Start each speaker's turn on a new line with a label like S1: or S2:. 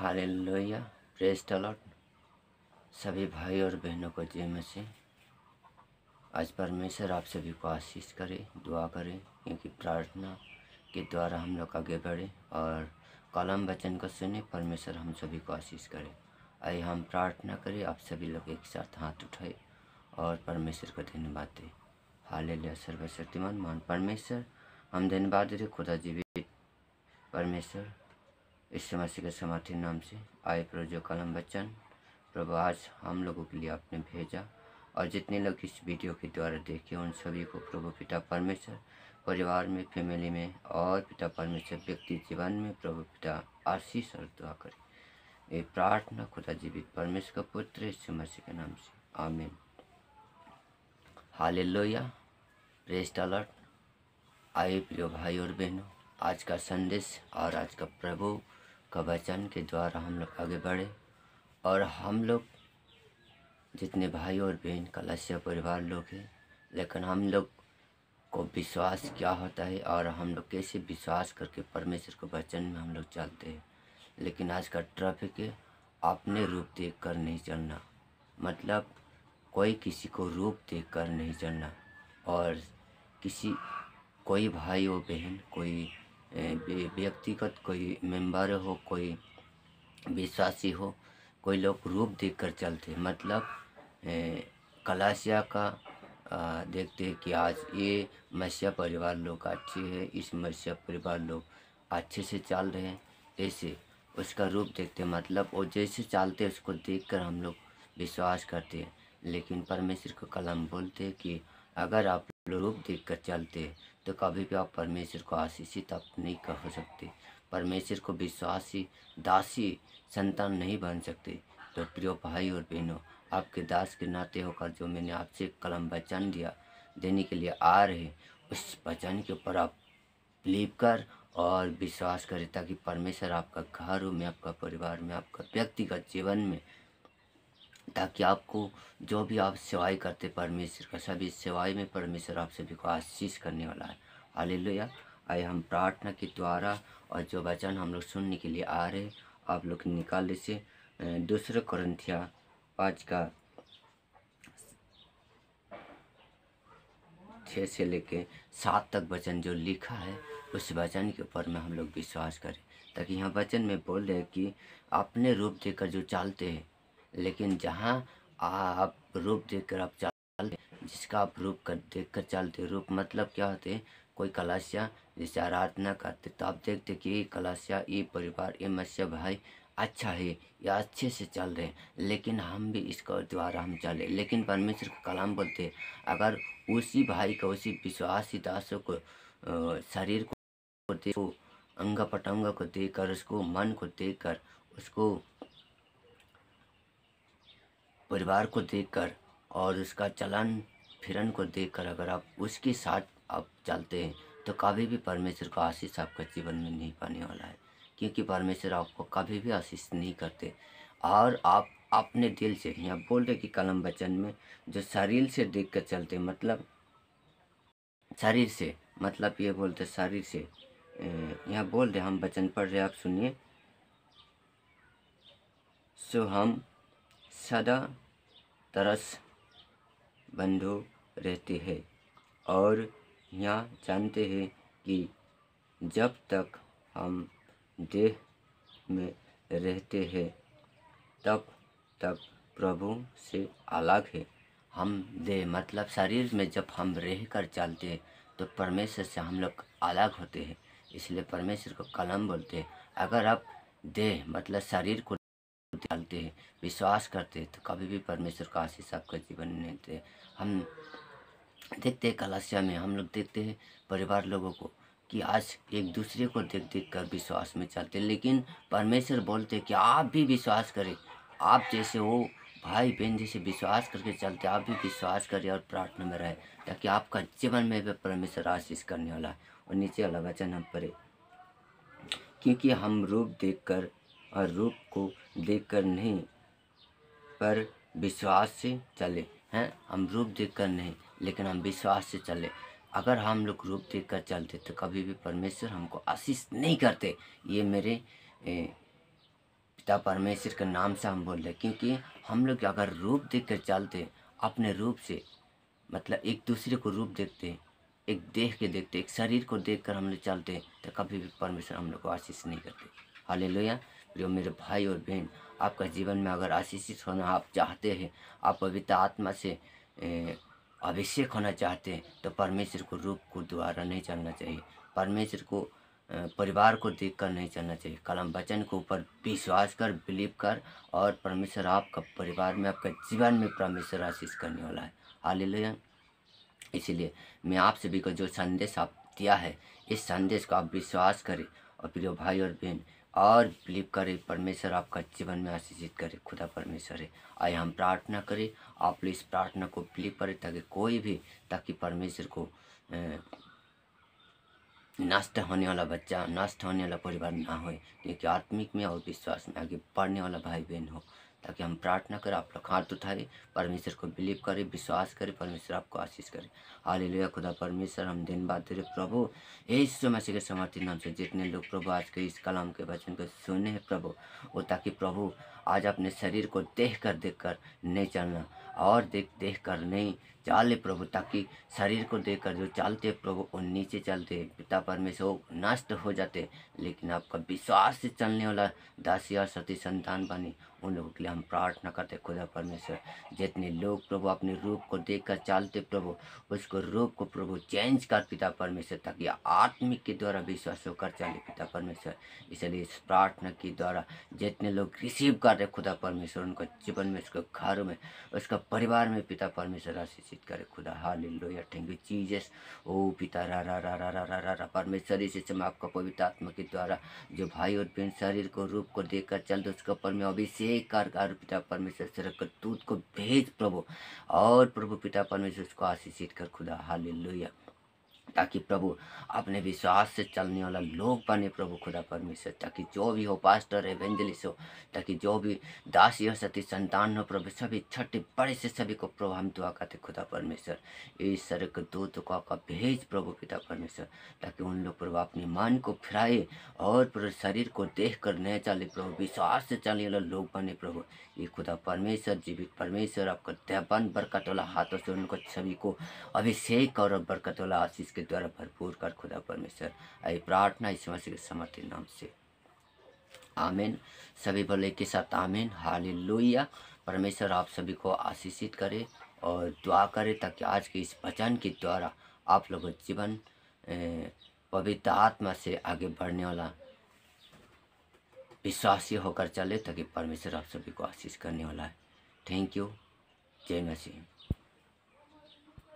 S1: Hallelujah, praise the Lord. सभी भाई और बहनों को जय मसीह। आज परमेश्वर आप सभी को आशीष करे, दुआ करें, क्योंकि प्रार्थना के द्वारा हम लोग आगे बढ़े और कलम वचन को सुने। परमेश्वर हम सभी को आशीष करे। आइए हम प्रार्थना करें। आप सभी लोग एक साथ हाथ उठाए और परमेश्वर को धन्यवाद दें। हालेलुया। सर्वशक्तिमान महान परमेश्वर, हम धन्यवाद देते खुदा जीवित परमेश्वर, इस मसीह के समर्थी नाम से आए प्रभु जो कलम वचन प्रभु आज हम लोगों के लिए आपने भेजा, और जितने लोग इस वीडियो के द्वारा देखे उन सभी को प्रभु पिता परमेश्वर परिवार में, फैमिली में और पिता परमेश्वर व्यक्ति जीवन में प्रभु पिता आशीष और दुआ करे। ये प्रार्थना खुदा जीवित परमेश्वर का पुत्र यीशु मसीह के नाम से, आमीन। Hallelujah, praise the Lord. आए प्रिय भाई और बहनों, आज का संदेश और आज का प्रभु का वचन के द्वारा हम लोग आगे बढ़े, और हम लोग जितने भाई और बहन कलसिया परिवार लोग हैं, लेकिन हम लोग को विश्वास क्या होता है और हम लोग कैसे विश्वास करके परमेश्वर के वचन में हम लोग चलते हैं। लेकिन आज का ट्रैफिक है अपने रूप देख कर नहीं चलना, मतलब कोई किसी को रूप देख कर नहीं चलना, और कोई भाई हो बहन, कोई व्यक्तिगत कोई मेंबर हो, कोई विश्वासी हो, कोई लोग रूप देखकर चलते, मतलब कलासिया का देखते हैं कि आज ये मसीहा परिवार लोग अच्छे हैं, इस मसीहा परिवार लोग अच्छे से चल रहे हैं, ऐसे उसका रूप देखते, मतलब वो जैसे चलते हैं उसको देखकर हम लोग विश्वास करते हैं। लेकिन परमेश्वर का कलाम बोलते हैं कि अगर आप रूप देखकर चलते हैं तो कभी भी आप परमेश्वर को आशीषित आप नहीं कह सकते, परमेश्वर को विश्वासी दासी संतान नहीं बन सकते। तो प्रिय भाई और बहनों, आपके दास के नाते होकर जो मैंने आपसे कलम वचन दिया देने के लिए आ रहे, उस वचन के ऊपर आप बिलीव कर और विश्वास करें, ताकि परमेश्वर आपका घरों में, आपका परिवार में, आपका व्यक्तिगत जीवन में, ताकि आपको जो भी आप सेवाई करते परमेश्वर का, सभी सेवाई में परमेश्वर आप सभी को आशीष करने वाला है। हालेलुया। आइए हम प्रार्थना के द्वारा और जो वचन हम लोग सुनने के लिए आ रहे, आप लोग निकाल से 2 कोरिन्थिया 5 का 6 से लेके 7 तक वचन जो लिखा है, उस वचन के ऊपर में हम लोग विश्वास करें, ताकि यहाँ वचन में बोल रहे हैं कि अपने रूप देकर जो चलते हैं, लेकिन जहाँ आप रूप देखकर आप चलते, जिसका आप रूप कर देखकर चलते, रूप मतलब क्या होते हैं, कोई कलसिया जैसे आराधना करते तो आप देखते कि ये कलसिया, ये परिवार, ये मसीहा भाई अच्छा है या अच्छे से चल रहे हैं, लेकिन हम भी इसका द्वारा हम चले। लेकिन परमेश्वर का कलाम बोलते हैं अगर उसी भाई को, उसी विश्वासी दासों को शरीर को देखो, अंग पटंग को देखकर, उसको मन को देखकर, उसको परिवार को देखकर और उसका चलन फिरन को देखकर अगर आप उसके साथ आप चलते हैं तो कभी भी परमेश्वर का आशीष आपका जीवन में नहीं पाने वाला है, क्योंकि परमेश्वर आपको कभी भी आशीष नहीं करते। और आप अपने दिल से, यहाँ बोल रहे कि कलम वचन में जो शरीर से देख कर चलते, मतलब शरीर से, मतलब ये बोलते शरीर से, यहाँ बोल रहे, हम वचन पढ़ रहे, आप सुनिए। सो हम सदा तरस बंधु रहते हैं और यहाँ जानते हैं कि जब तक हम देह में रहते हैं तब तक प्रभु से अलग है। हम देह मतलब शरीर में जब हम रह कर चलते हैं तो परमेश्वर से हम लोग अलग होते हैं। इसलिए परमेश्वर को कलम बोलते हैं, अगर आप देह मतलब शरीर को डालते हैं, विश्वास करते हैं, तो कभी भी परमेश्वर का आशीष आपका जीवन में नहीं देते। हम देखते हैं कलसिया में, हम लोग देखते हैं परिवार लोगों को कि आज एक दूसरे को देख देख कर विश्वास में चलते, लेकिन परमेश्वर बोलते हैं कि आप भी विश्वास करें, आप जैसे वो भाई बहन जैसे विश्वास करके चलते, आप भी विश्वास करें और प्रार्थना में रहे, ताकि आपका जीवन में भी परमेश्वर आशीष करने वाला है। और नीचे वाला वचन हम पढ़े, क्योंकि हम रूप देखकर और रूप को देखकर नहीं पर विश्वास से चले हैं। हम रूप देखकर नहीं, लेकिन हम विश्वास से चले। अगर हम लोग रूप देखकर चलते तो कभी भी परमेश्वर हमको आशीष नहीं करते। ये मेरे पिता परमेश्वर के नाम से हम बोल रहे, क्योंकि हम लोग अगर रूप देख कर चलते, अपने रूप से मतलब एक दूसरे को रूप देखते, एक देह के देखते, एक शरीर को देखकर हम लोग चलते, तो कभी भी परमेश्वर हम लोग को आशीष नहीं करते। हालेलुया। प्रिय मेरे भाई और बहन, आपका जीवन में अगर आशीषित होना आप चाहते हैं, आप पवित्र आत्मा से अभिषेक होना चाहते हैं, तो परमेश्वर को रूप को द्वारा नहीं चलना चाहिए। परमेश्वर को परिवार को देखकर नहीं चलना चाहिए। कलम वचन के ऊपर विश्वास कर, बिलीव कर, और परमेश्वर आपका परिवार में, आपका जीवन में परमेश्वर आशीष करने वाला है। हालेलुया। इसीलिए मैं आप सभी को जो संदेश आप दिया है, इस संदेश को आप विश्वास करें और प्रिय भाई और बहन, और बिलीव करें, परमेश्वर आपका जीवन में आशीषित करे। खुदा परमेश्वर है। आइए हम प्रार्थना करें। आप लोग इस प्रार्थना को बिलीव करें, ताकि परमेश्वर को नष्ट होने वाला बच्चा, नष्ट होने वाला परिवार ना हो, क्योंकि आत्मिक में और विश्वास में आगे बढ़ने वाला भाई बहन हो। ताकि हम प्रार्थना करें, आप लोग हाथ उठाए, परमेश्वर को बिलीव करें, विश्वास करें, परमेश्वर आपको आशीष करे। हालेलुया। खुदा परमेश्वर, हम दिन बाद तेरे प्रभु यीशु मसीह के समर्थित नाम से जितने लोग प्रभु आज के इस कलाम के वचन को सुने हैं प्रभु, वो ताकि प्रभु आज अपने शरीर को देख कर नहीं चलना, और देख कर नहीं चाले प्रभु, ताकि शरीर को देखकर जो चालते प्रभु वो नीचे चलते, पिता परमेश्वर नष्ट हो जाते, लेकिन आपका विश्वास से चलने वाला दासी और सती संतान बने, उन लोगों के लिए हम प्रार्थना करते खुदा परमेश्वर। जितने लोग प्रभु अपने रूप को देखकर चालते प्रभु, उसको रूप को प्रभु चेंज कर पिता परमेश्वर, ताकि आत्मिक के द्वारा विश्वास होकर चले पिता परमेश्वर। इसलिए इस प्रार्थना के द्वारा जितने लोग रिसीव कर रहे खुदा परमेश्वर, उनका जीवन में, उसके घर में, उसका परिवार में पिता परमेश्वर आशीषित करे खुदा। हालेलुया। Thank you Jesus. ओ पिता रा रा रा रा रा रा रा रा परमेश्वर, इसी समय आपका पवित्र आत्मा के द्वारा जो भाई और बहन शरीर को रूप को देखकर चलते, उसके ऊपर में अभिषेक कर पिता परमेश्वर से दूत को भेज प्रभु, और प्रभु पिता परमेश्वर उसको आशीषित कर खुदा। हालेलुया। ताकि प्रभु अपने विश्वास से चलने वाला लोग बने प्रभु खुदा परमेश्वर, ताकि जो भी हो, पास्टर एवेंजलिस्ट हो, ताकि जो भी दासी और सती संतान हो प्रभु, सभी छोटे बड़े से सभी को प्रभु हम दुआ करते खुदा परमेश्वर। इस तरह के दूत को आपका भेज प्रभु पिता परमेश्वर, ताकि उन लोग प्रभु अपने मन को फिराए, और प्रभु शरीर को देख कर नहीं चले प्रभु, विश्वास से चलने वाला लोग बने प्रभु। ये खुदा परमेश्वर, जीवित परमेश्वर, आपका देवबंद बरकत वाला हाथों से उनको सभी को अभिषेक और बरकत वाला आशीष के द्वारा भरपूर कर खुदा परमेश्वर। आई प्रार्थना इस मसीह के समर्थित नाम से, आमीन। सभी बोले के साथ आमीन। हालेलुया। परमेश्वर आप सभी को आशीषित करे और दुआ करे, ताकि आज के इस वचन के द्वारा आप लोगों का जीवन पवित्र आत्मा से आगे बढ़ने वाला विश्वासी होकर चले, ताकि परमेश्वर आप सभी को आशीष करने वाला है। Thank you. जय मसीह।